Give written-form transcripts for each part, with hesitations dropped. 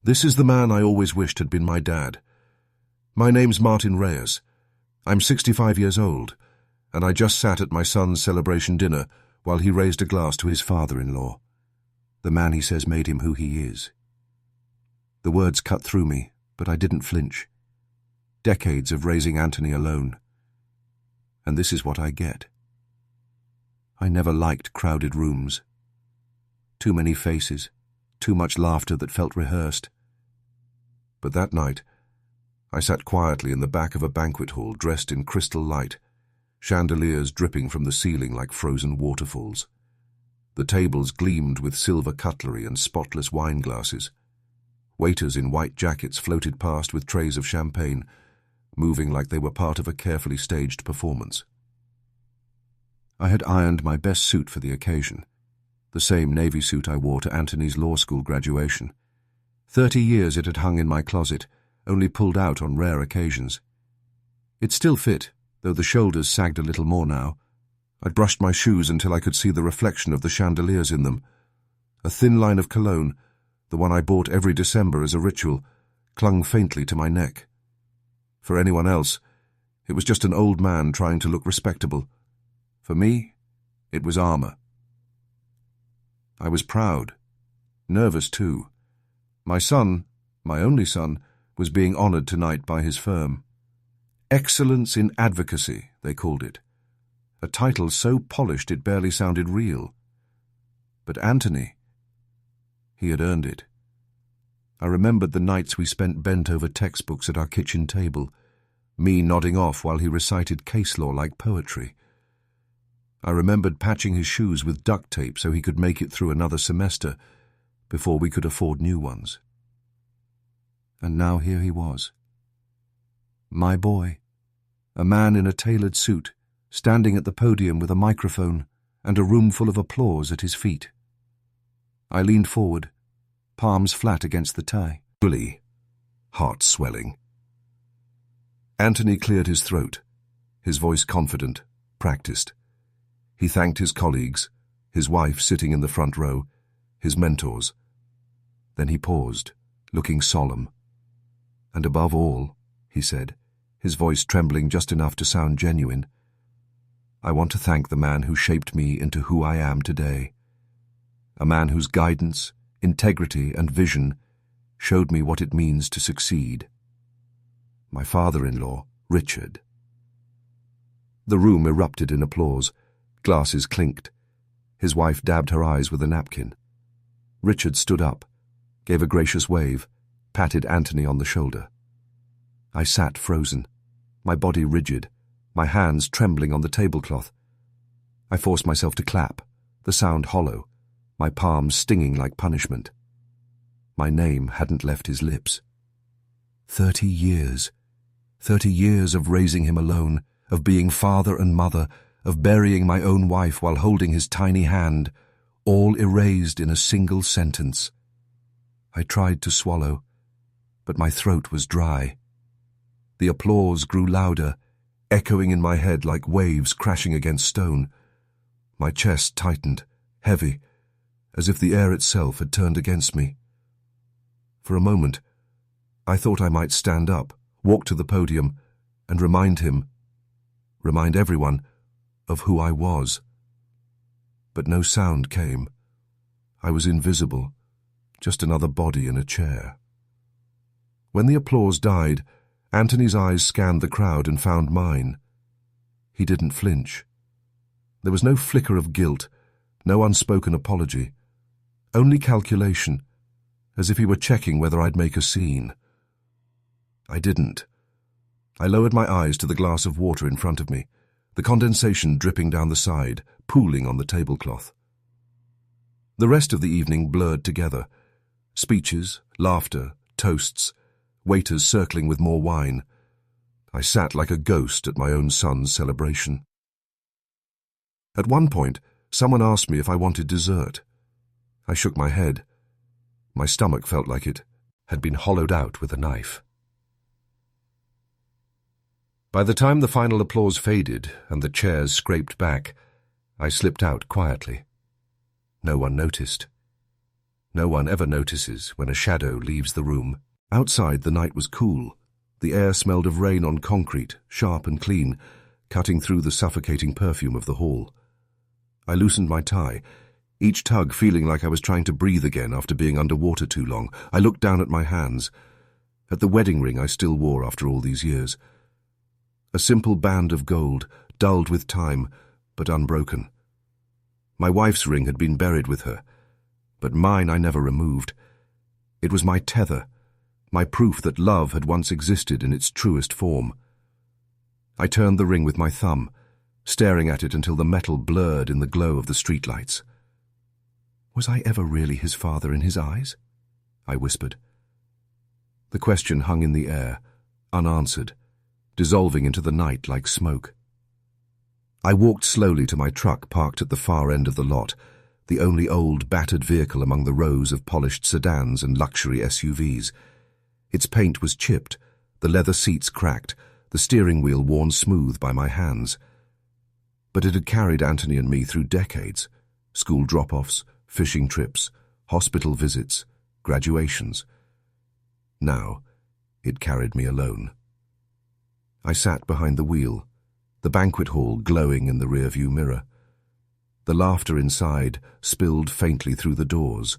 This is the man I always wished had been my dad. My name's Martin Reyes. I'm 65 years old, and I just sat at my son's celebration dinner while he raised a glass to his father-in-law. The man he says made him who he is. The words cut through me, but I didn't flinch. Decades of raising Anthony alone. And this is what I get. I never liked crowded rooms. Too many faces, too much laughter that felt rehearsed. But that night, I sat quietly in the back of a banquet hall dressed in crystal light, chandeliers dripping from the ceiling like frozen waterfalls. The tables gleamed with silver cutlery and spotless wine glasses. Waiters in white jackets floated past with trays of champagne, moving like they were part of a carefully staged performance. I had ironed my best suit for the occasion, the same navy suit I wore to Anthony's law school graduation. 30 years it had hung in my closet, only pulled out on rare occasions. It still fit, though the shoulders sagged a little more now. I'd brushed my shoes until I could see the reflection of the chandeliers in them. A thin line of cologne, the one I bought every December as a ritual, clung faintly to my neck. For anyone else, it was just an old man trying to look respectable. For me, it was armor. I was proud, nervous too. My son, my only son, was being honored tonight by his firm. Excellence in Advocacy, they called it. A title so polished it barely sounded real. But Anthony, he had earned it. I remembered the nights we spent bent over textbooks at our kitchen table, me nodding off while he recited case law like poetry. I remembered patching his shoes with duct tape so he could make it through another semester before we could afford new ones. And now here he was. My boy, a man in a tailored suit, standing at the podium with a microphone and a room full of applause at his feet. I leaned forward, palms flat against the tie. Bully, heart swelling. Anthony cleared his throat, his voice confident, practiced. He thanked his colleagues, his wife sitting in the front row, his mentors. Then he paused, looking solemn. And above all, he said, his voice trembling just enough to sound genuine, I want to thank the man who shaped me into who I am today. A man whose guidance, integrity, and vision showed me what it means to succeed. My father-in-law, Richard. The room erupted in applause. Glasses clinked. His wife dabbed her eyes with a napkin. Richard stood up, gave a gracious wave, patted Anthony on the shoulder. I sat frozen, my body rigid, my hands trembling on the tablecloth. I forced myself to clap, the sound hollow, my palms stinging like punishment. My name hadn't left his lips. 30 years. 30 years of raising him alone, of being father and mother, of burying my own wife while holding his tiny hand, all erased in a single sentence. I tried to swallow, but my throat was dry. The applause grew louder, echoing in my head like waves crashing against stone. My chest tightened, heavy, as if the air itself had turned against me. For a moment, I thought I might stand up, walk to the podium, and remind everyone, of who I was. But no sound came. I was invisible, just another body in a chair. When the applause died, Anthony's eyes scanned the crowd and found mine. He didn't flinch. There was no flicker of guilt, no unspoken apology, only calculation, as if he were checking whether I'd make a scene. I didn't. I lowered my eyes to the glass of water in front of me, the condensation dripping down the side, pooling on the tablecloth. The rest of the evening blurred together. Speeches, laughter, toasts, waiters circling with more wine. I sat like a ghost at my own son's celebration. At one point, someone asked me if I wanted dessert. I shook my head. My stomach felt like it had been hollowed out with a knife. By the time the final applause faded and the chairs scraped back, I slipped out quietly. No one noticed. No one ever notices when a shadow leaves the room. Outside, the night was cool. The air smelled of rain on concrete, sharp and clean, cutting through the suffocating perfume of the hall. I loosened my tie, each tug feeling like I was trying to breathe again after being underwater too long. I looked down at my hands, at the wedding ring I still wore after all these years. A simple band of gold, dulled with time, but unbroken. My wife's ring had been buried with her, but mine I never removed. It was my tether, my proof that love had once existed in its truest form. I turned the ring with my thumb, staring at it until the metal blurred in the glow of the streetlights. Was I ever really his father in his eyes? I whispered. The question hung in the air, unanswered, dissolving into the night like smoke. I walked slowly to my truck parked at the far end of the lot, the only old, battered vehicle among the rows of polished sedans and luxury SUVs. Its paint was chipped, the leather seats cracked, the steering wheel worn smooth by my hands. But it had carried Anthony and me through decades. School drop-offs, fishing trips, hospital visits, graduations. Now, it carried me alone. I sat behind the wheel, the banquet hall glowing in the rearview mirror. The laughter inside spilled faintly through the doors,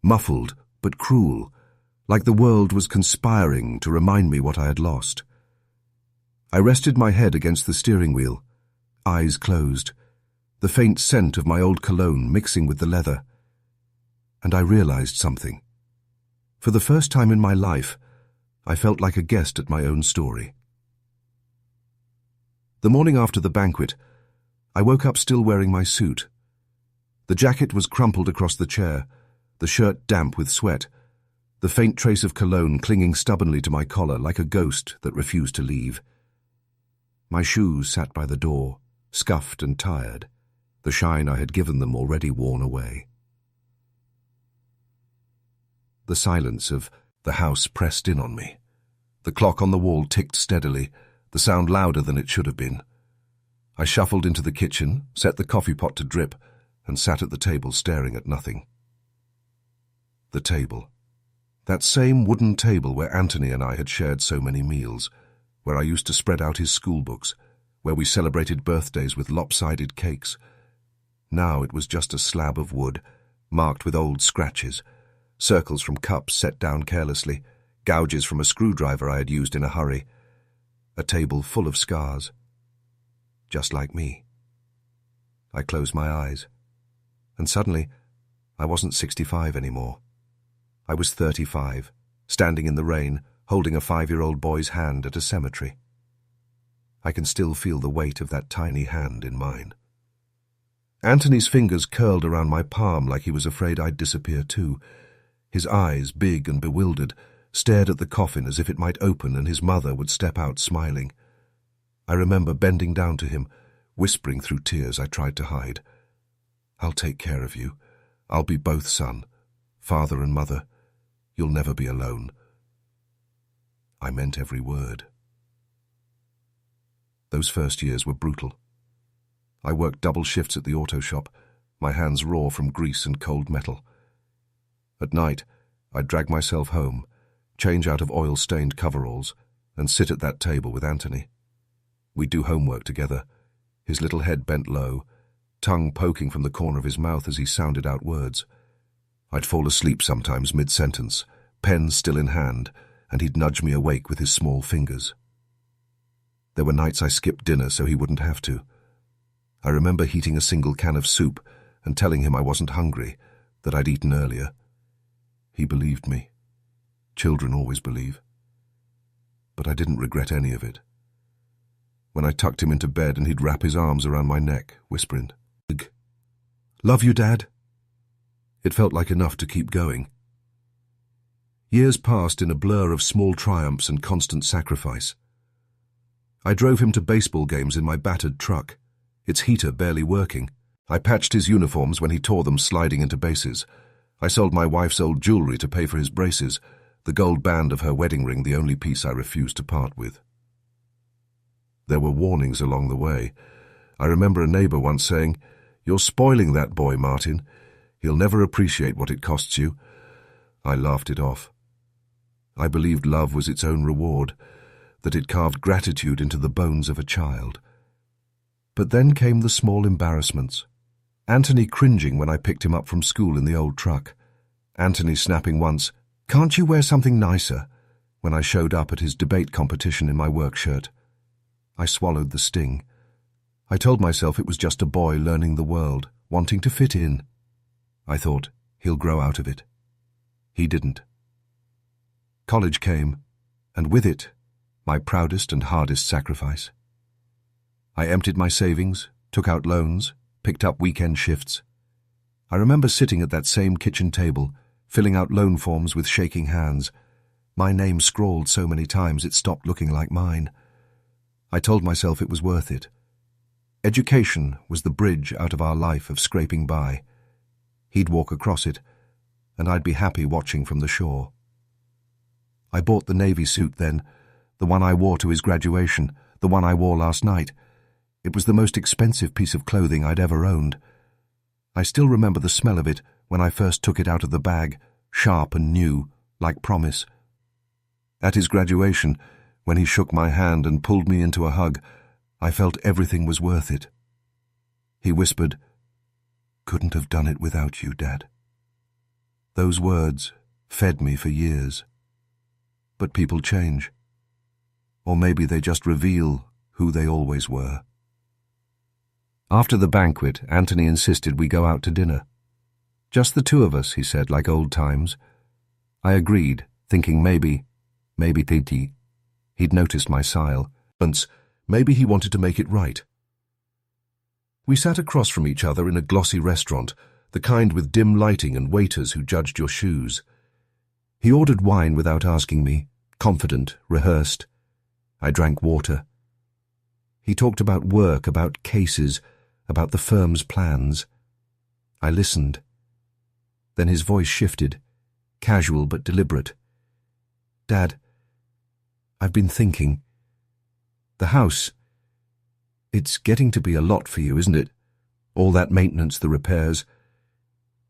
muffled but cruel, like the world was conspiring to remind me what I had lost. I rested my head against the steering wheel, eyes closed, the faint scent of my old cologne mixing with the leather. And I realized something. For the first time in my life, I felt like a guest at my own story. The morning after the banquet, I woke up still wearing my suit. The jacket was crumpled across the chair, the shirt damp with sweat, the faint trace of cologne clinging stubbornly to my collar like a ghost that refused to leave. My shoes sat by the door, scuffed and tired, the shine I had given them already worn away. The silence of the house pressed in on me. The clock on the wall ticked steadily, the sound louder than it should have been. I shuffled into the kitchen, set the coffee pot to drip, and sat at the table staring at nothing. The table. That same wooden table where Anthony and I had shared so many meals, where I used to spread out his school books, where we celebrated birthdays with lopsided cakes. Now it was just a slab of wood, marked with old scratches, circles from cups set down carelessly, gouges from a screwdriver I had used in a hurry. A table full of scars. Just like me. I closed my eyes, and suddenly I wasn't 65 anymore. I was 35, standing in the rain, holding a 5-year-old boy's hand at a cemetery. I can still feel the weight of that tiny hand in mine. Anthony's fingers curled around my palm like he was afraid I'd disappear too. His eyes, big and bewildered, stared at the coffin as if it might open and his mother would step out smiling. I remember bending down to him, whispering through tears I tried to hide. I'll take care of you. I'll be both son, father and mother. You'll never be alone. I meant every word. Those first years were brutal. I worked double shifts at the auto shop, my hands raw from grease and cold metal. At night, I'd drag myself home, change out of oil-stained coveralls, and sit at that table with Anthony. We'd do homework together, his little head bent low, tongue poking from the corner of his mouth as he sounded out words. I'd fall asleep sometimes mid-sentence, pen still in hand, and he'd nudge me awake with his small fingers. There were nights I skipped dinner so he wouldn't have to. I remember heating a single can of soup and telling him I wasn't hungry, that I'd eaten earlier. He believed me. Children always believe. But I didn't regret any of it. When I tucked him into bed and he'd wrap his arms around my neck, whispering, "Love you, Dad." It felt like enough to keep going. Years passed in a blur of small triumphs and constant sacrifice. I drove him to baseball games in my battered truck, its heater barely working. I patched his uniforms when he tore them sliding into bases. I sold my wife's old jewelry to pay for his braces, the gold band of her wedding ring the only piece I refused to part with. There were warnings along the way. I remember a neighbor once saying, "You're spoiling that boy, Martin. He'll never appreciate what it costs you. I laughed it off. I believed love was its own reward, that it carved gratitude into the bones of a child. But then came the small embarrassments. Anthony cringing when I picked him up from school in the old truck. Anthony snapping once, "Can't you wear something nicer?" when I showed up at his debate competition in my work shirt. I swallowed the sting. I told myself it was just a boy learning the world, wanting to fit in. I thought, he'll grow out of it. He didn't. College came, and with it, my proudest and hardest sacrifice. I emptied my savings, took out loans, picked up weekend shifts. I remember sitting at that same kitchen table, filling out loan forms with shaking hands, my name scrawled so many times it stopped looking like mine. I told myself it was worth it. Education was the bridge out of our life of scraping by. He'd walk across it, and I'd be happy watching from the shore. I bought the navy suit then, the one I wore to his graduation, the one I wore last night. It was the most expensive piece of clothing I'd ever owned. I still remember the smell of it when I first took it out of the bag, sharp and new, like promise. At his graduation, when he shook my hand and pulled me into a hug, I felt everything was worth it. He whispered, "Couldn't have done it without you, Dad." Those words fed me for years. But people change. Or maybe they just reveal who they always were. After the banquet, Anthony insisted we go out to dinner. "Just the two of us," he said, like old times. I agreed, thinking maybe Titi. He'd noticed my silence. Maybe he wanted to make it right. We sat across from each other in a glossy restaurant, the kind with dim lighting and waiters who judged your shoes. He ordered wine without asking me, confident, rehearsed. I drank water. He talked about work, about cases, about the firm's plans. I listened. Then his voice shifted, casual but deliberate. "Dad, I've been thinking. The house, it's getting to be a lot for you, isn't it? All that maintenance, the repairs.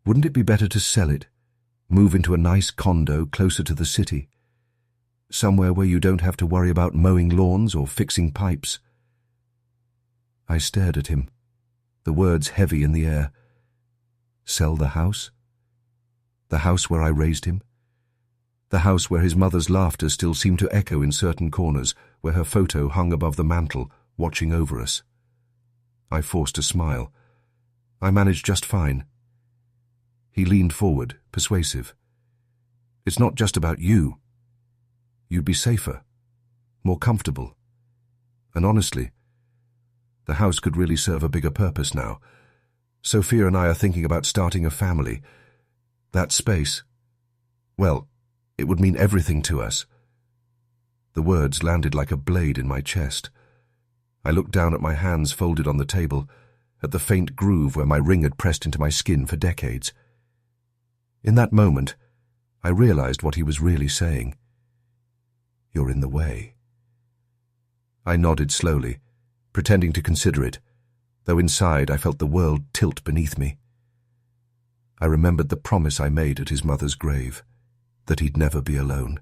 Wouldn't it be better to sell it, move into a nice condo closer to the city? Somewhere where you don't have to worry about mowing lawns or fixing pipes?" I stared at him, the words heavy in the air. Sell the house? The house where I raised him? The house where his mother's laughter still seemed to echo in certain corners, where her photo hung above the mantel, watching over us. I forced a smile. I managed just fine. He leaned forward, persuasive. "It's not just about you. You'd be safer, more comfortable. And honestly, the house could really serve a bigger purpose now. Sophia and I are thinking about starting a family. That space, well, it would mean everything to us." The words landed like a blade in my chest. I looked down at my hands folded on the table, at the faint groove where my ring had pressed into my skin for decades. In that moment, I realized what he was really saying. "You're in the way." I nodded slowly, pretending to consider it, though inside I felt the world tilt beneath me. I remembered the promise I made at his mother's grave, that he'd never be alone,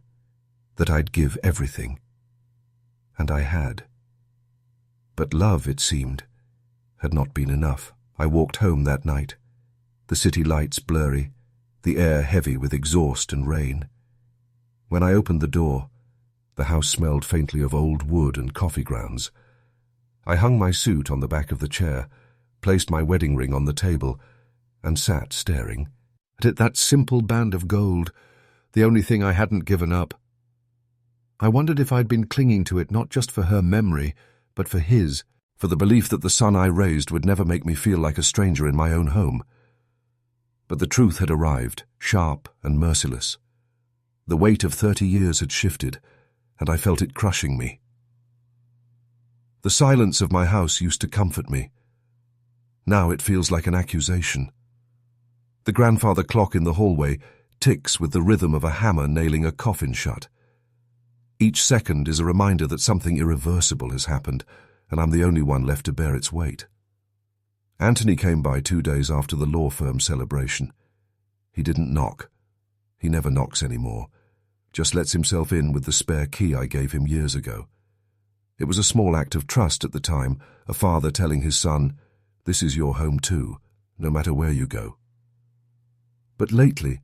that I'd give everything. And I had. But love, it seemed, had not been enough. I walked home that night, the city lights blurry, the air heavy with exhaust and rain. When I opened the door, the house smelled faintly of old wood and coffee grounds. I hung my suit on the back of the chair, placed my wedding ring on the table, and sat staring at that simple band of gold, the only thing I hadn't given up. I wondered if I'd been clinging to it not just for her memory, but for his, for the belief that the son I raised would never make me feel like a stranger in my own home. But the truth had arrived, sharp and merciless. The weight of 30 years had shifted, and I felt it crushing me. The silence of my house used to comfort me. Now it feels like an accusation. The grandfather clock in the hallway ticks with the rhythm of a hammer nailing a coffin shut. Each second is a reminder that something irreversible has happened, and I'm the only one left to bear its weight. Anthony came by 2 days after the law firm celebration. He didn't knock. He never knocks anymore, just lets himself in with the spare key I gave him years ago. It was a small act of trust at the time, a father telling his son, "This is your home too, no matter where you go." But lately,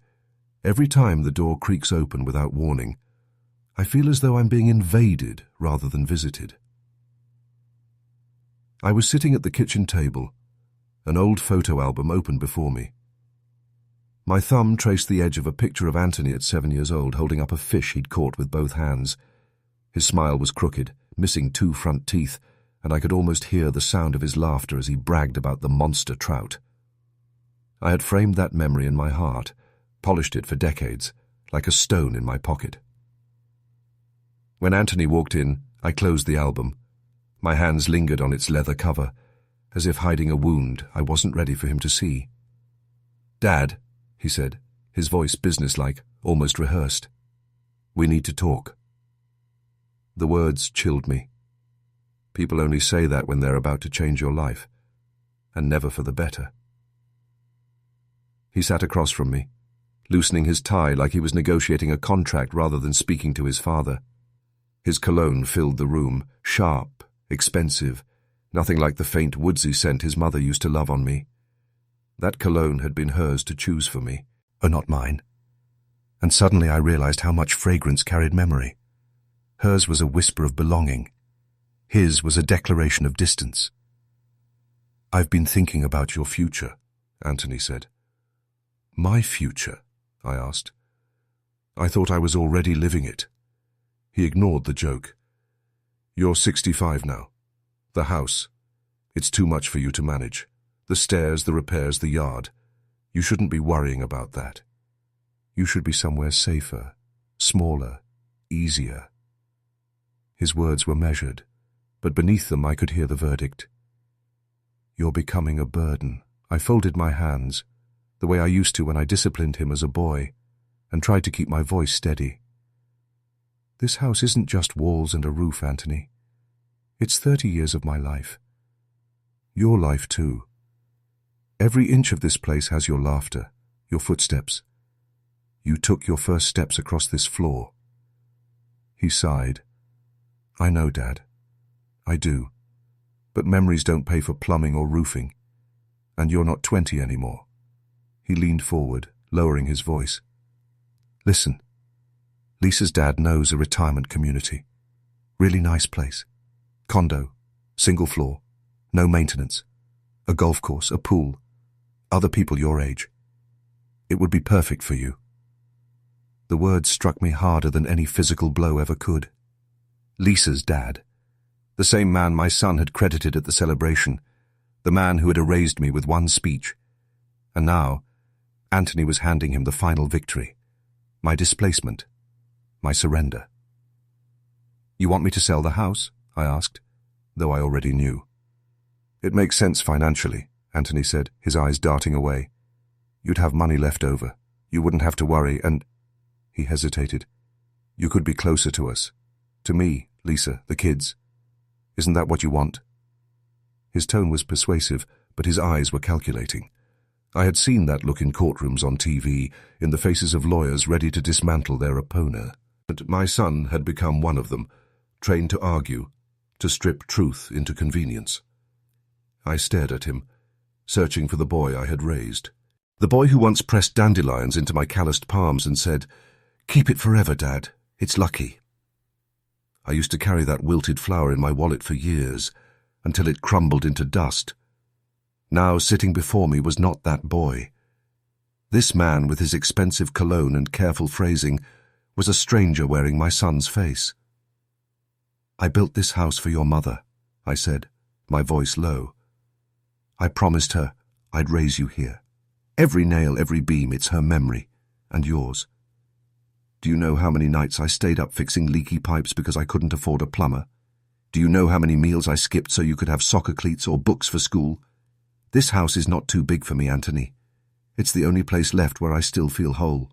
every time the door creaks open without warning, I feel as though I'm being invaded rather than visited. I was sitting at the kitchen table, an old photo album open before me. My thumb traced the edge of a picture of Anthony at 7 years old, holding up a fish he'd caught with both hands. His smile was crooked, missing 2 front teeth, and I could almost hear the sound of his laughter as he bragged about the monster trout. I had framed that memory in my heart, polished it for decades, like a stone in my pocket. When Anthony walked in, I closed the album. My hands lingered on its leather cover, as if hiding a wound I wasn't ready for him to see. "Dad," he said, his voice businesslike, almost rehearsed. "We need to talk." The words chilled me. People only say that when they're about to change your life, and never for the better. He sat across from me, loosening his tie like he was negotiating a contract rather than speaking to his father. His cologne filled the room, sharp, expensive, nothing like the faint woodsy scent his mother used to love on me. That cologne had been hers to choose for me, not mine. And suddenly I realized how much fragrance carried memory. Hers was a whisper of belonging. His was a declaration of distance. "I've been thinking about your future," Anthony said. "My future?" I asked. I thought I was already living it. He ignored the joke. "You're 65 now. The house. It's too much for you to manage. The stairs, the repairs, the yard. You shouldn't be worrying about that. You should be somewhere safer, smaller, easier." His words were measured, but beneath them I could hear the verdict. "You're becoming a burden." I folded my hands, the way I used to when I disciplined him as a boy, and tried to keep my voice steady. "This house isn't just walls and a roof, Anthony. It's 30 years of my life. Your life, too. Every inch of this place has your laughter, your footsteps. You took your first steps across this floor." He sighed. "I know, Dad. I do. But memories don't pay for plumbing or roofing. And you're not 20 anymore." He leaned forward, lowering his voice. "Listen. Lisa's dad knows a retirement community. Really nice place. Condo, single floor, no maintenance. A golf course, a pool. Other people your age. It would be perfect for you." The words struck me harder than any physical blow ever could. Lisa's dad. The same man my son had credited at the celebration. The man who had erased me with one speech. And now, Anthony was handing him the final victory. My displacement. My surrender. "You want me to sell the house?" I asked, though I already knew. "It makes sense financially," Anthony said, his eyes darting away. "You'd have money left over. You wouldn't have to worry, and—" He hesitated. "You could be closer to us. To me, Lisa, the kids. Isn't that what you want?" His tone was persuasive, but his eyes were calculating. I had seen that look in courtrooms on TV, in the faces of lawyers ready to dismantle their opponent. But my son had become one of them, trained to argue, to strip truth into convenience. I stared at him, searching for the boy I had raised. The boy who once pressed dandelions into my calloused palms and said, "Keep it forever, Dad. It's lucky." I used to carry that wilted flower in my wallet for years, until it crumbled into dust. Now sitting before me was not that boy. This man with his expensive cologne and careful phrasing was a stranger wearing my son's face. "I built this house for your mother," I said, my voice low. "I promised her I'd raise you here. Every nail, every beam, it's her memory, and yours. Do you know how many nights I stayed up fixing leaky pipes because I couldn't afford a plumber? Do you know how many meals I skipped so you could have soccer cleats or books for school? This house is not too big for me, Anthony. It's the only place left where I still feel whole."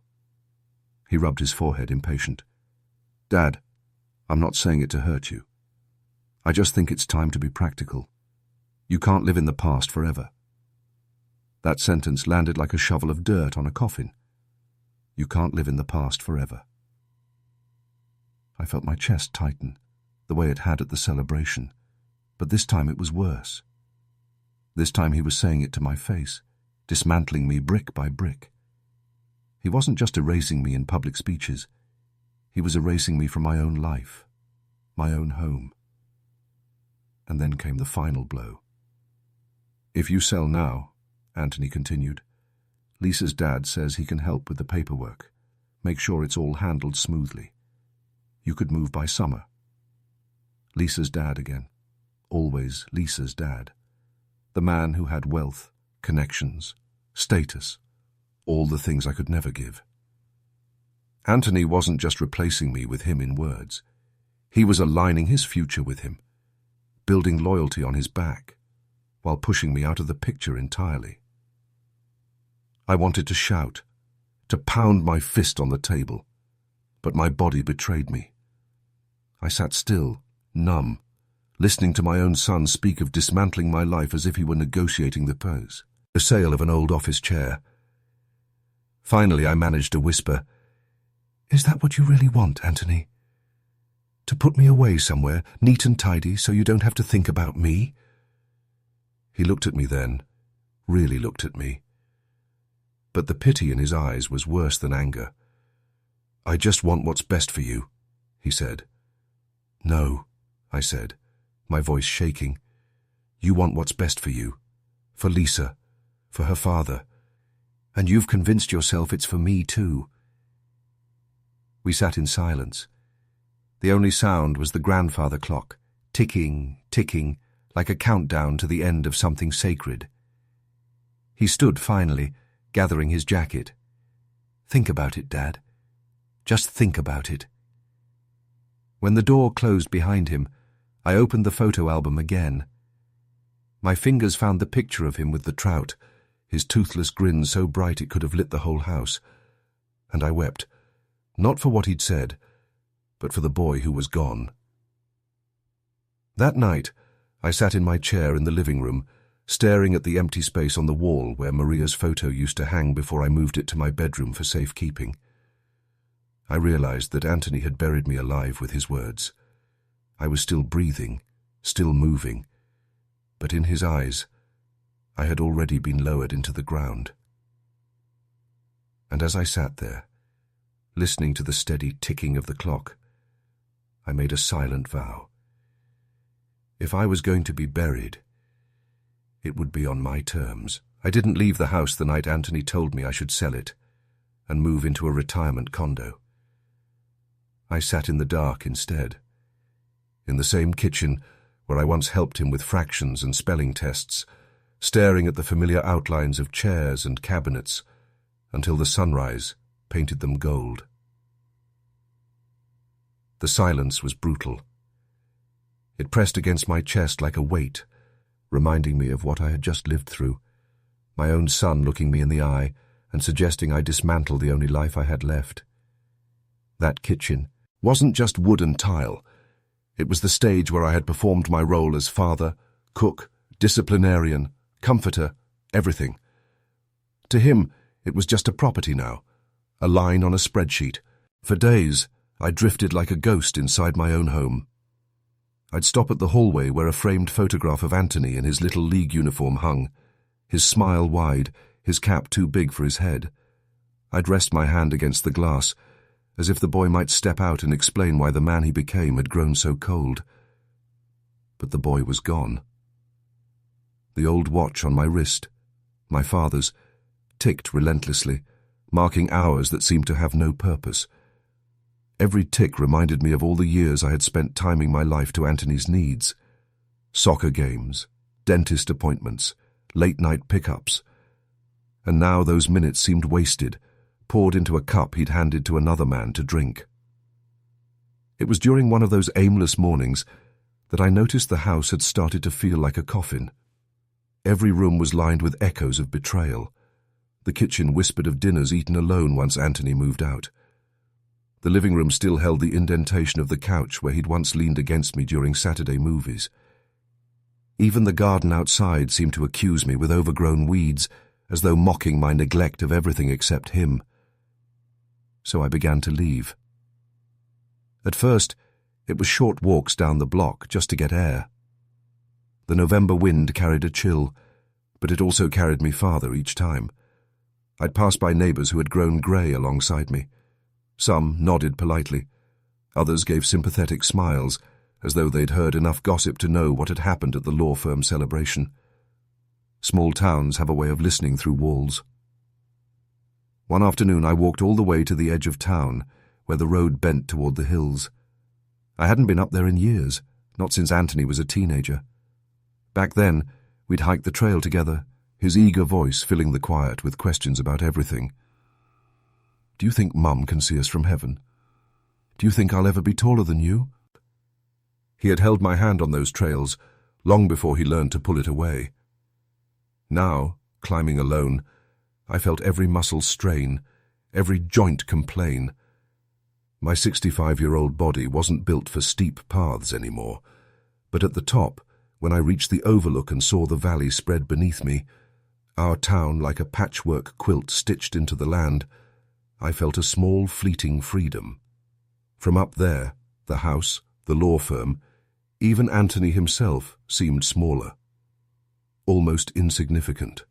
He rubbed his forehead, impatient. "Dad, I'm not saying it to hurt you. I just think it's time to be practical. You can't live in the past forever." That sentence landed like a shovel of dirt on a coffin. You can't live in the past forever. I felt my chest tighten, the way it had at the celebration, but this time it was worse. This time he was saying it to my face, dismantling me brick by brick. He wasn't just erasing me in public speeches. He was erasing me from my own life, my own home. And then came the final blow. If you sell now, Anthony continued, Lisa's dad says he can help with the paperwork, make sure it's all handled smoothly. You could move by summer. Lisa's dad again. Always Lisa's dad. The man who had wealth, connections, status, all the things I could never give. Anthony wasn't just replacing me with him in words. He was aligning his future with him, building loyalty on his back, while pushing me out of the picture entirely. I wanted to shout, to pound my fist on the table, but my body betrayed me. I sat still, numb, listening to my own son speak of dismantling my life as if he were negotiating the sale of an old office chair. Finally, I managed to whisper, "Is that what you really want, Anthony? To put me away somewhere, neat and tidy, so you don't have to think about me?" He looked at me then, really looked at me. But the pity in his eyes was worse than anger. "I just want what's best for you," he said. "No," I said, my voice shaking. "You want what's best for you, for Lisa, for her father, and you've convinced yourself it's for me too." We sat in silence. The only sound was the grandfather clock, ticking, ticking, like a countdown to the end of something sacred. He stood finally, gathering his jacket. "Think about it, Dad. Just think about it." When the door closed behind him, I opened the photo album again. My fingers found the picture of him with the trout, his toothless grin so bright it could have lit the whole house, and I wept, not for what he'd said, but for the boy who was gone. That night, I sat in my chair in the living room, staring at the empty space on the wall where Maria's photo used to hang before I moved it to my bedroom for safekeeping. I realized that Anthony had buried me alive with his words. I was still breathing, still moving, but in his eyes, I had already been lowered into the ground. And as I sat there, listening to the steady ticking of the clock, I made a silent vow. If I was going to be buried, it would be on my terms. I didn't leave the house the night Anthony told me I should sell it and move into a retirement condo. I sat in the dark instead, in the same kitchen where I once helped him with fractions and spelling tests, staring at the familiar outlines of chairs and cabinets until the sunrise painted them gold. The silence was brutal. It pressed against my chest like a weight, reminding me of what I had just lived through, my own son looking me in the eye and suggesting I dismantle the only life I had left. That kitchen wasn't just wood and tile. It was the stage where I had performed my role as father, cook, disciplinarian, comforter, everything. To him, it was just a property now, a line on a spreadsheet. For days, I drifted like a ghost inside my own home. I'd stop at the hallway where a framed photograph of Anthony in his little league uniform hung, his smile wide, his cap too big for his head. I'd rest my hand against the glass, as if the boy might step out and explain why the man he became had grown so cold. But the boy was gone. The old watch on my wrist, my father's, ticked relentlessly, marking hours that seemed to have no purpose. Every tick reminded me of all the years I had spent timing my life to Anthony's needs. Soccer games, dentist appointments, late-night pickups. And now those minutes seemed wasted, poured into a cup he'd handed to another man to drink. It was during one of those aimless mornings that I noticed the house had started to feel like a coffin. Every room was lined with echoes of betrayal. The kitchen whispered of dinners eaten alone once Anthony moved out. The living room still held the indentation of the couch where he'd once leaned against me during Saturday movies. Even the garden outside seemed to accuse me with overgrown weeds, as though mocking my neglect of everything except him. so I began to leave. At first, it was short walks down the block just to get air. The November wind carried a chill, but it also carried me farther each time. I'd pass by neighbours who had grown grey alongside me. Some nodded politely. Others gave sympathetic smiles, as though they'd heard enough gossip to know what had happened at the law firm celebration. Small towns have a way of listening through walls. One afternoon I walked all the way to the edge of town, where the road bent toward the hills. I hadn't been up there in years, not since Anthony was a teenager. Back then, we'd hiked the trail together, his eager voice filling the quiet with questions about everything. "Do you think Mum can see us from heaven? Do you think I'll ever be taller than you?" He had held my hand on those trails long before he learned to pull it away. Now, climbing alone, I felt every muscle strain, every joint complain. My 65-year-old body wasn't built for steep paths anymore, but at the top, when I reached the overlook and saw the valley spread beneath me, our town like a patchwork quilt stitched into the land, I felt a small, fleeting freedom. From up there, the house, the law firm, even Anthony himself seemed smaller, almost insignificant.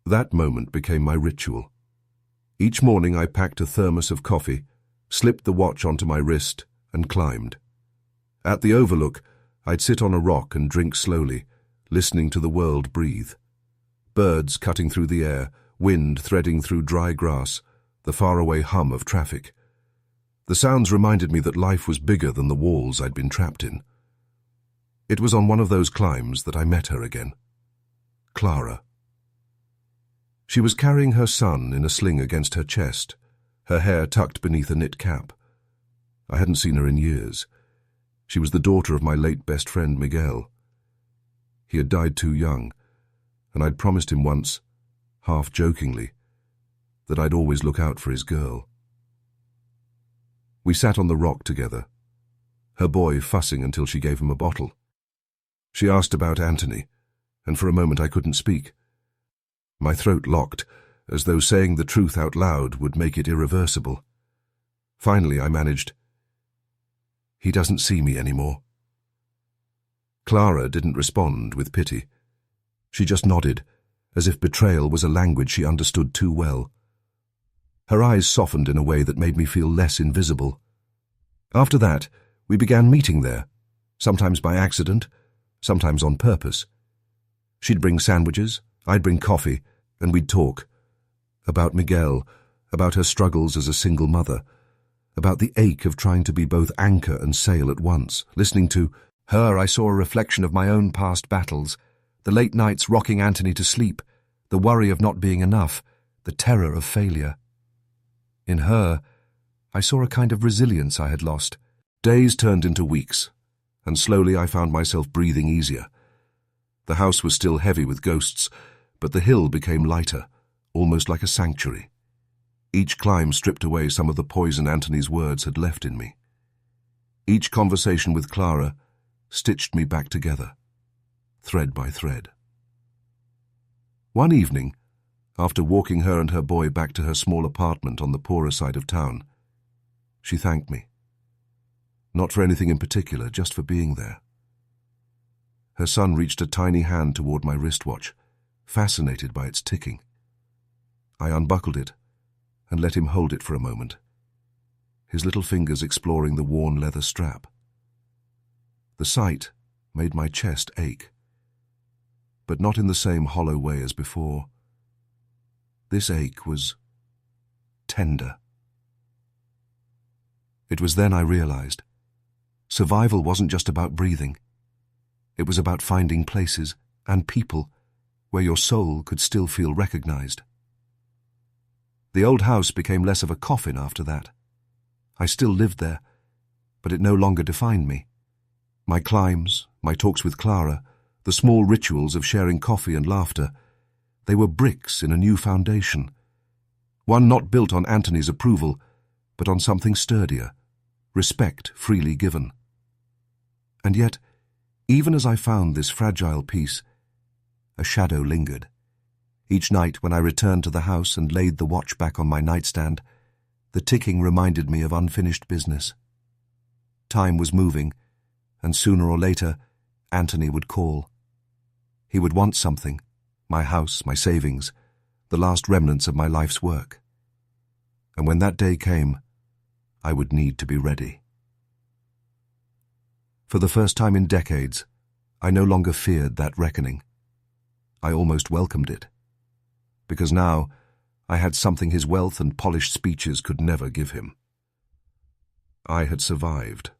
That moment became my ritual. Each morning I packed a thermos of coffee, slipped the watch onto my wrist, and climbed. At the overlook, I'd sit on a rock and drink slowly, listening to the world breathe. Birds cutting through the air, wind threading through dry grass, the faraway hum of traffic. The sounds reminded me that life was bigger than the walls I'd been trapped in. It was on one of those climbs that I met her again. Clara. She was carrying her son in a sling against her chest, her hair tucked beneath a knit cap. I hadn't seen her in years. She was the daughter of my late best friend Miguel. He had died too young, and I'd promised him once, half jokingly, that I'd always look out for his girl. We sat on the rock together, her boy fussing until she gave him a bottle. She asked about Anthony, and for a moment I couldn't speak. My throat locked, as though saying the truth out loud would make it irreversible. Finally I managed, "He doesn't see me anymore." Clara didn't respond with pity. She just nodded, as if betrayal was a language she understood too well. Her eyes softened in a way that made me feel less invisible. After that, we began meeting there, sometimes by accident, sometimes on purpose. She'd bring sandwiches, I'd bring coffee, and we'd talk. About Miguel, about her struggles as a single mother, about the ache of trying to be both anchor and sail at once. Listening to her, I saw a reflection of my own past battles, the late nights rocking Anthony to sleep, the worry of not being enough, the terror of failure. In her, I saw a kind of resilience I had lost. Days turned into weeks, and slowly I found myself breathing easier. The house was still heavy with ghosts, but the hill became lighter, almost like a sanctuary. Each climb stripped away some of the poison Anthony's words had left in me. Each conversation with Clara stitched me back together, thread by thread. One evening, after walking her and her boy back to her small apartment on the poorer side of town, she thanked me. Not for anything in particular, just for being there. Her son reached a tiny hand toward my wristwatch, fascinated by its ticking. I unbuckled it and let him hold it for a moment, his little fingers exploring the worn leather strap. The sight made my chest ache, but not in the same hollow way as before. This ache was tender. It was then I realized survival wasn't just about breathing. It was about finding places and people where your soul could still feel recognized. The old house became less of a coffin after that. I still lived there, but it no longer defined me. My climbs, my talks with Clara, the small rituals of sharing coffee and laughter, they were bricks in a new foundation. One not built on Anthony's approval, but on something sturdier, respect freely given. And yet, even as I found this fragile piece, a shadow lingered. Each night when I returned to the house and laid the watch back on my nightstand, the ticking reminded me of unfinished business. Time was moving, and sooner or later, Anthony would call. He would want something, my house, my savings, the last remnants of my life's work. And when that day came, I would need to be ready. For the first time in decades, I no longer feared that reckoning. I almost welcomed it, because now I had something his wealth and polished speeches could never give him. I had survived.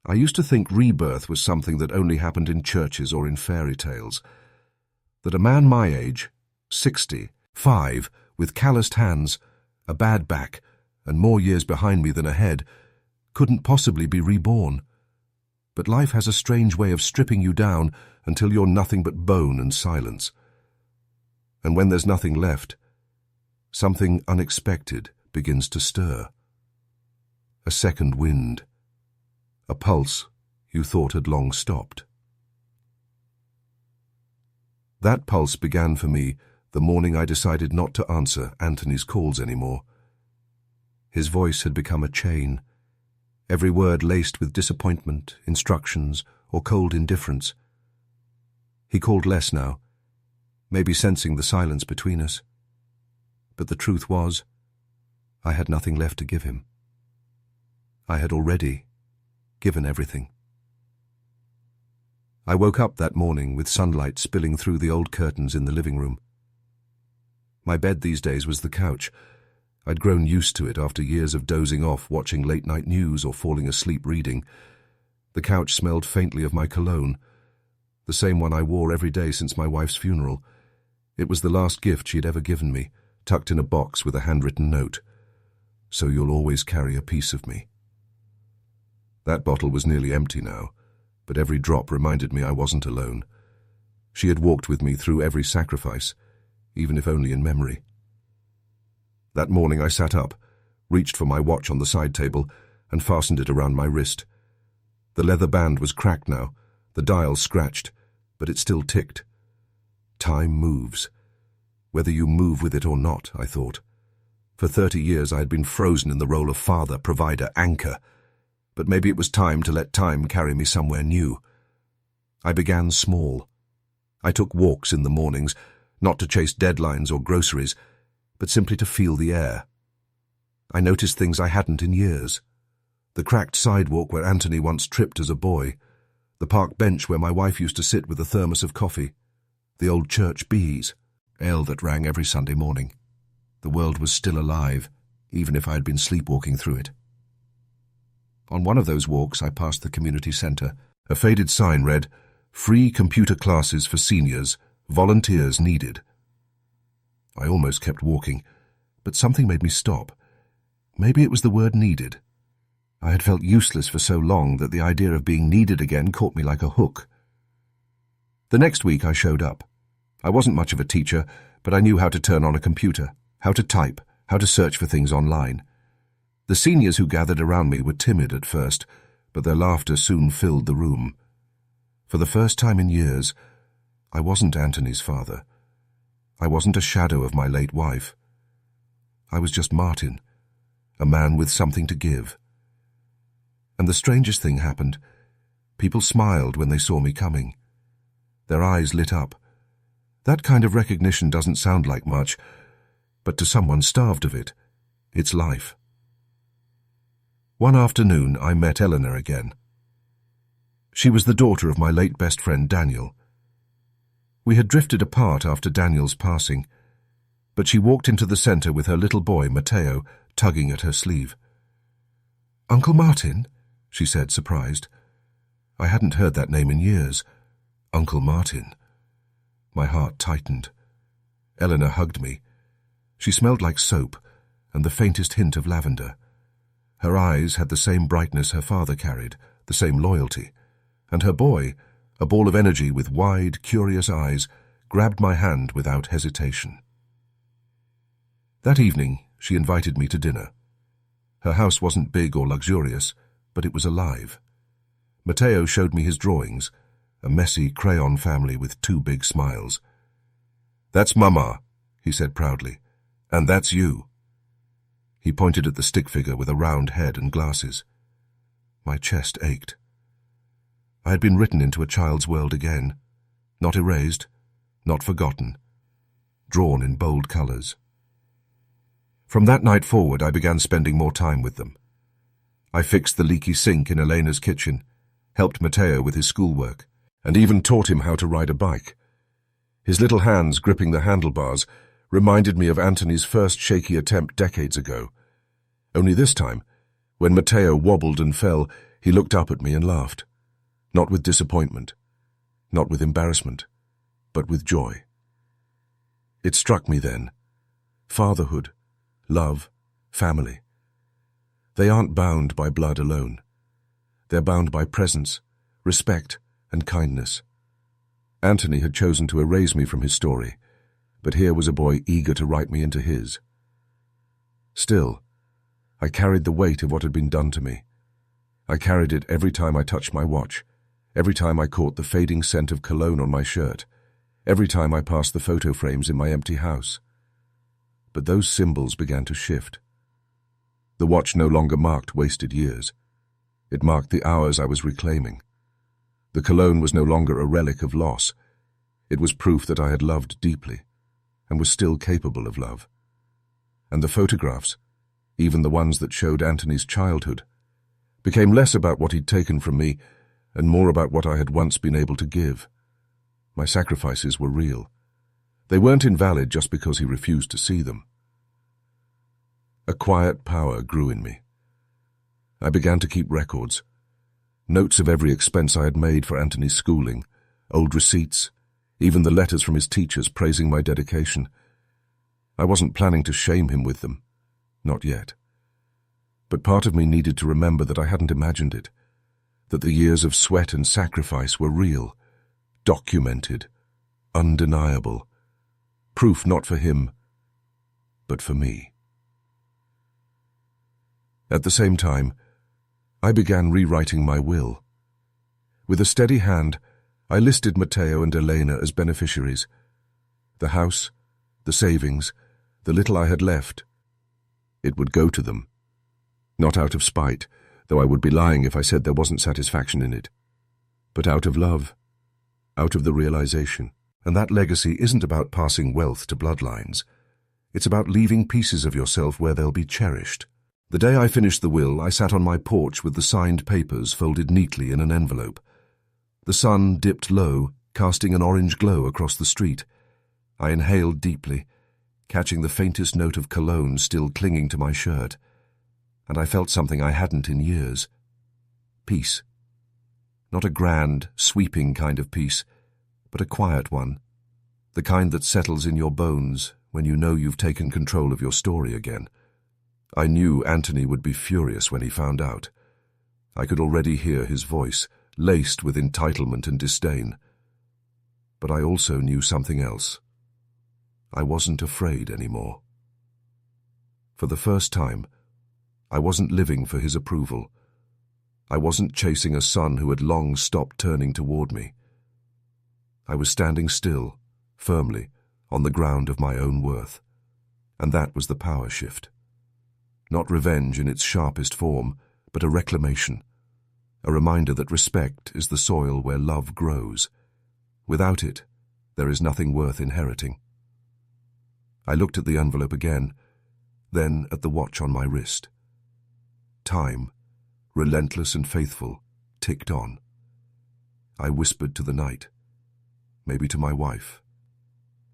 I used to think rebirth was something that only happened in churches or in fairy tales. That a man my age, 65, with calloused hands, a bad back, and more years behind me than ahead, couldn't possibly be reborn. But life has a strange way of stripping you down until you're nothing but bone and silence. And when there's nothing left, something unexpected begins to stir. A second wind. A pulse you thought had long stopped. That pulse began for me the morning I decided not to answer Anthony's calls anymore. His voice had become a chain, every word laced with disappointment, instructions, or cold indifference. He called less now, maybe sensing the silence between us. But the truth was, I had nothing left to give him. I had already given everything. I woke up that morning with sunlight spilling through the old curtains in the living room. My bed these days was the couch. I'd grown used to it after years of dozing off, watching late-night news or falling asleep reading. The couch smelled faintly of my cologne, the same one I wore every day since my wife's funeral. It was the last gift she'd ever given me, tucked in a box with a handwritten note. So you'll always carry a piece of me. That bottle was nearly empty now, but every drop reminded me I wasn't alone. She had walked with me through every sacrifice, even if only in memory. That morning I sat up, reached for my watch on the side table, and fastened it around my wrist. The leather band was cracked now, the dial scratched, but it still ticked. Time moves. Whether you move with it or not, I thought. For 30 years I had been frozen in the role of father, provider, anchor, but maybe it was time to let time carry me somewhere new. I began small. I took walks in the mornings, not to chase deadlines or groceries, but simply to feel the air. I noticed things I hadn't in years. The cracked sidewalk where Anthony once tripped as a boy, the park bench where my wife used to sit with a thermos of coffee, the old church bees, ale that rang every Sunday morning. The world was still alive, even if I had been sleepwalking through it. On one of those walks, I passed the community centre. A faded sign read, "Free computer classes for seniors, volunteers needed." I almost kept walking, but something made me stop. Maybe it was the word needed. I had felt useless for so long that the idea of being needed again caught me like a hook. The next week I showed up. I wasn't much of a teacher, but I knew how to turn on a computer, how to type, how to search for things online. The seniors who gathered around me were timid at first, but their laughter soon filled the room. For the first time in years, I wasn't Anthony's father. I wasn't a shadow of my late wife. I was just Martin, a man with something to give. And the strangest thing happened. People smiled when they saw me coming. Their eyes lit up. That kind of recognition doesn't sound like much, but to someone starved of it, it's life. One afternoon, I met Eleanor again. She was the daughter of my late best friend Daniel. We had drifted apart after Daniel's passing, but she walked into the centre with her little boy, Matteo, tugging at her sleeve. "Uncle Martin?" she said, surprised. I hadn't heard that name in years. Uncle Martin. My heart tightened. Eleanor hugged me. She smelled like soap and the faintest hint of lavender. Her eyes had the same brightness her father carried, the same loyalty, and her boy, a ball of energy with wide, curious eyes, grabbed my hand without hesitation. That evening, she invited me to dinner. Her house wasn't big or luxurious, but it was alive. Matteo showed me his drawings, a messy crayon family with two big smiles. "That's Mama," he said proudly. "And that's you." He pointed at the stick figure with a round head and glasses. My chest ached. I had been written into a child's world again, not erased, not forgotten, drawn in bold colors. From that night forward, I began spending more time with them. I fixed the leaky sink in Elena's kitchen, helped Matteo with his schoolwork, and even taught him how to ride a bike. His little hands gripping the handlebars reminded me of Anthony's first shaky attempt decades ago. Only this time, when Matteo wobbled and fell, he looked up at me and laughed. Not with disappointment, not with embarrassment, but with joy. It struck me then. Fatherhood, love, family. They aren't bound by blood alone. They're bound by presence, respect, and kindness. Anthony had chosen to erase me from his story, but here was a boy eager to write me into his. Still, I carried the weight of what had been done to me. I carried it every time I touched my watch, every time I caught the fading scent of cologne on my shirt, every time I passed the photo frames in my empty house. But those symbols began to shift. The watch no longer marked wasted years. It marked the hours I was reclaiming. The cologne was no longer a relic of loss. It was proof that I had loved deeply, and was still capable of love. And the photographs, even the ones that showed Anthony's childhood, became less about what he'd taken from me and more about what I had once been able to give. My sacrifices were real. They weren't invalid just because he refused to see them. A quiet power grew in me. I began to keep records. Notes of every expense I had made for Anthony's schooling, old receipts, even the letters from his teachers praising my dedication. I wasn't planning to shame him with them. Not yet. But part of me needed to remember that I hadn't imagined it, that the years of sweat and sacrifice were real, documented, undeniable, proof not for him, but for me. At the same time, I began rewriting my will. With a steady hand, I listed Matteo and Elena as beneficiaries. The house, the savings, the little I had left, it would go to them. Not out of spite, though I would be lying if I said there wasn't satisfaction in it, but out of love, out of the realization. And that legacy isn't about passing wealth to bloodlines. It's about leaving pieces of yourself where they'll be cherished. The day I finished the will, I sat on my porch with the signed papers folded neatly in an envelope. The sun dipped low, casting an orange glow across the street. I inhaled deeply, catching the faintest note of cologne still clinging to my shirt. And I felt something I hadn't in years. Peace. Not a grand, sweeping kind of peace, but a quiet one. The kind that settles in your bones when you know you've taken control of your story again. I knew Anthony would be furious when he found out. I could already hear his voice, laced with entitlement and disdain. But I also knew something else. I wasn't afraid anymore. For the first time, I wasn't living for his approval. I wasn't chasing a son who had long stopped turning toward me. I was standing still, firmly, on the ground of my own worth. And that was the power shift. Not revenge in its sharpest form, but a reclamation. A reminder that respect is the soil where love grows. Without it, there is nothing worth inheriting. I looked at the envelope again, then at the watch on my wrist. Time, relentless and faithful, ticked on. I whispered to the night, maybe to my wife,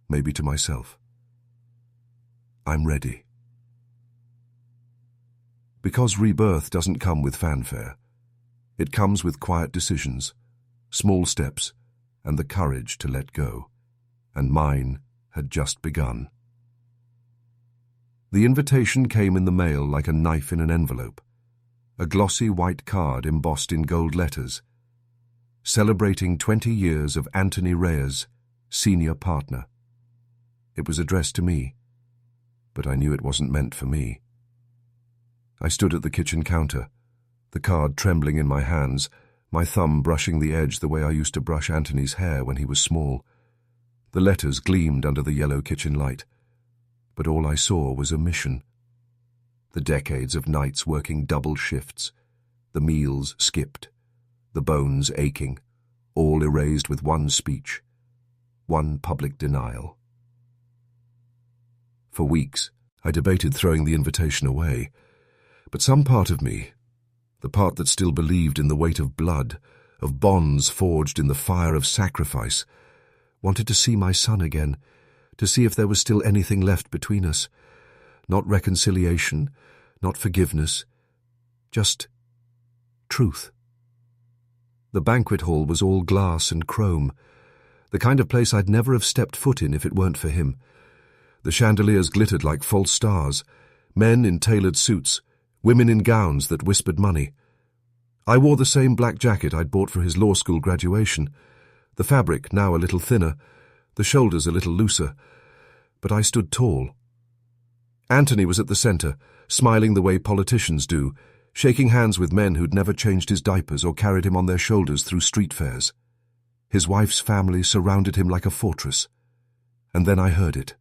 maybe to myself. I'm ready. Because rebirth doesn't come with fanfare. It comes with quiet decisions, small steps, and the courage to let go. And mine had just begun. The invitation came in the mail like a knife in an envelope. A glossy white card embossed in gold letters, celebrating 20 years of Anthony Reyes, senior partner. It was addressed to me, but I knew it wasn't meant for me. I stood at the kitchen counter, the card trembling in my hands, my thumb brushing the edge the way I used to brush Anthony's hair when he was small. The letters gleamed under the yellow kitchen light, but all I saw was omission. The decades of nights working double shifts, the meals skipped, the bones aching, all erased with one speech, one public denial. For weeks, I debated throwing the invitation away, but some part of me, the part that still believed in the weight of blood, of bonds forged in the fire of sacrifice, wanted to see my son again, to see if there was still anything left between us. Not reconciliation, not forgiveness, just truth. The banquet hall was all glass and chrome, the kind of place I'd never have stepped foot in if it weren't for him. The chandeliers glittered like false stars, men in tailored suits, women in gowns that whispered money. I wore the same black jacket I'd bought for his law school graduation, the fabric now a little thinner, the shoulders a little looser, but I stood tall. Anthony was at the center, smiling the way politicians do, shaking hands with men who'd never changed his diapers or carried him on their shoulders through street fairs. His wife's family surrounded him like a fortress. And then I heard it.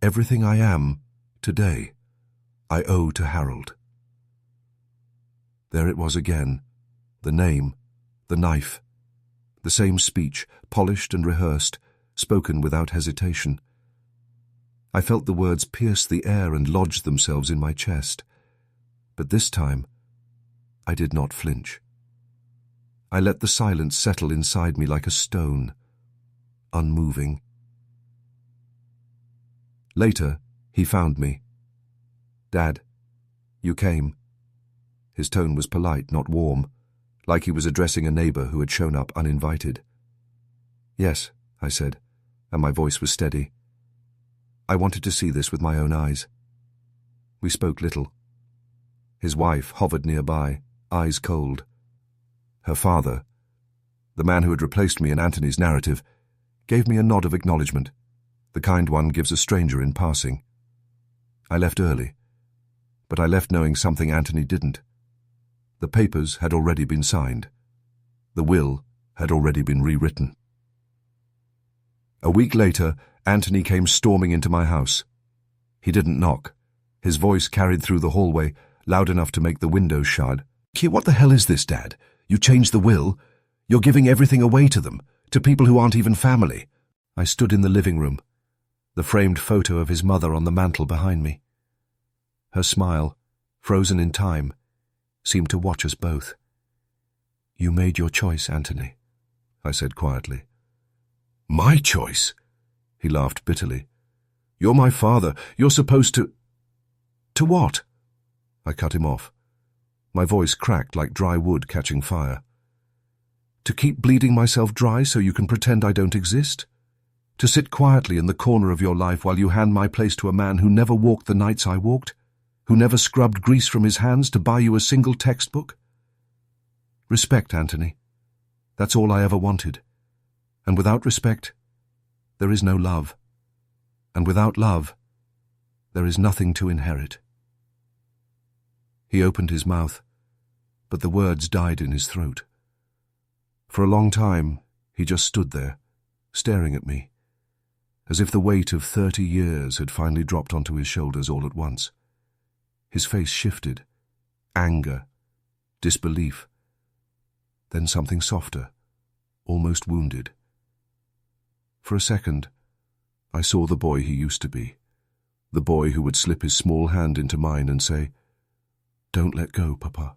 Everything I am, today, I owe to Harold. There it was again, the name, the knife, the same speech, polished and rehearsed, spoken without hesitation. I felt the words pierce the air and lodge themselves in my chest. But this time, I did not flinch. I let the silence settle inside me like a stone, unmoving. Later, he found me. "Dad, you came." His tone was polite, not warm, like he was addressing a neighbor who had shown up uninvited. "Yes," I said, and my voice was steady. "I wanted to see this with my own eyes." We spoke little. His wife hovered nearby, eyes cold. Her father, the man who had replaced me in Anthony's narrative, gave me a nod of acknowledgement, the kind one gives a stranger in passing. I left early, but I left knowing something Anthony didn't. The papers had already been signed. The will had already been rewritten. A week later, Anthony came storming into my house. He didn't knock. His voice carried through the hallway, loud enough to make the windows shud. "What the hell is this, Dad? You changed the will? You're giving everything away to them, to people who aren't even family." I stood in the living room, the framed photo of his mother on the mantel behind me. Her smile, frozen in time, seemed to watch us both. "You made your choice, Anthony," I said quietly. "My choice?" He laughed bitterly. "You're my father. You're supposed to—" "To what?" I cut him off. My voice cracked like dry wood catching fire. "To keep bleeding myself dry so you can pretend I don't exist? To sit quietly in the corner of your life while you hand my place to a man who never walked the nights I walked? Who never scrubbed grease from his hands to buy you a single textbook? Respect, Anthony. That's all I ever wanted. And without respect, there is no love. And without love, there is nothing to inherit." He opened his mouth, but the words died in his throat. For a long time, he just stood there, staring at me, as if the weight of 30 years had finally dropped onto his shoulders all at once. His face shifted, anger, disbelief, then something softer, almost wounded. For a second, I saw the boy he used to be, the boy who would slip his small hand into mine and say, "Don't let go, Papa."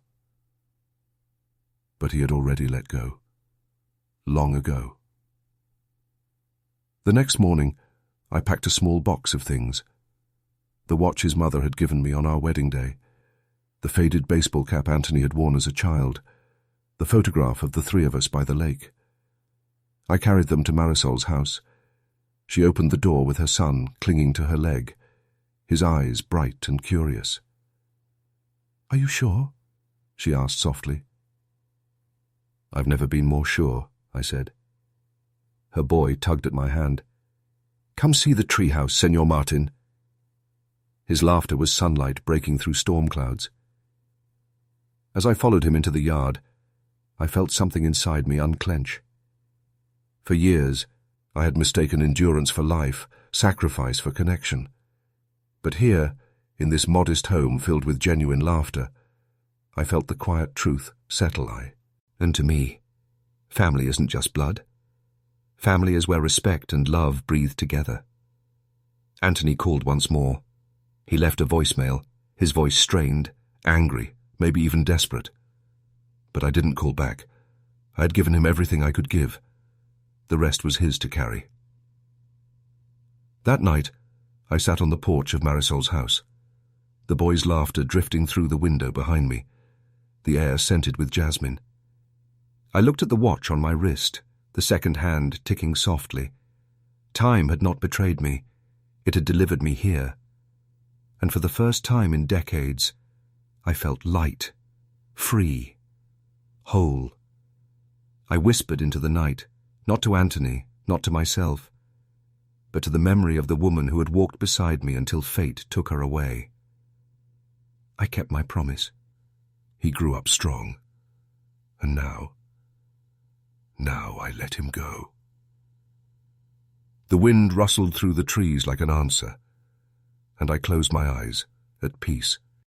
But he had already let go, long ago. The next morning, I packed a small box of things. The watch his mother had given me on our wedding day, the faded baseball cap Anthony had worn as a child, the photograph of the three of us by the lake. I carried them to Marisol's house. She opened the door with her son clinging to her leg, his eyes bright and curious. "Are you sure?" she asked softly. "I've never been more sure," I said. Her boy tugged at my hand. "Come see the treehouse, Senor Martin." His laughter was sunlight breaking through storm clouds. As I followed him into the yard, I felt something inside me unclench. For years, I had mistaken endurance for life, sacrifice for connection. But here, in this modest home filled with genuine laughter, I felt the quiet truth settle I. And to me, family isn't just blood. Family is where respect and love breathe together. Anthony called once more. He left a voicemail, his voice strained, angry, maybe even desperate. But I didn't call back. I had given him everything I could give. The rest was his to carry. That night, I sat on the porch of Marisol's house, the boys' laughter drifting through the window behind me, the air scented with jasmine. I looked at the watch on my wrist, the second hand ticking softly. Time had not betrayed me. It had delivered me here. And for the first time in decades, I felt light, free, whole. I whispered into the night, not to Anthony, not to myself, but to the memory of the woman who had walked beside me until fate took her away. I kept my promise. He grew up strong. And now I let him go. The wind rustled through the trees like an answer, and I closed my eyes, at peace.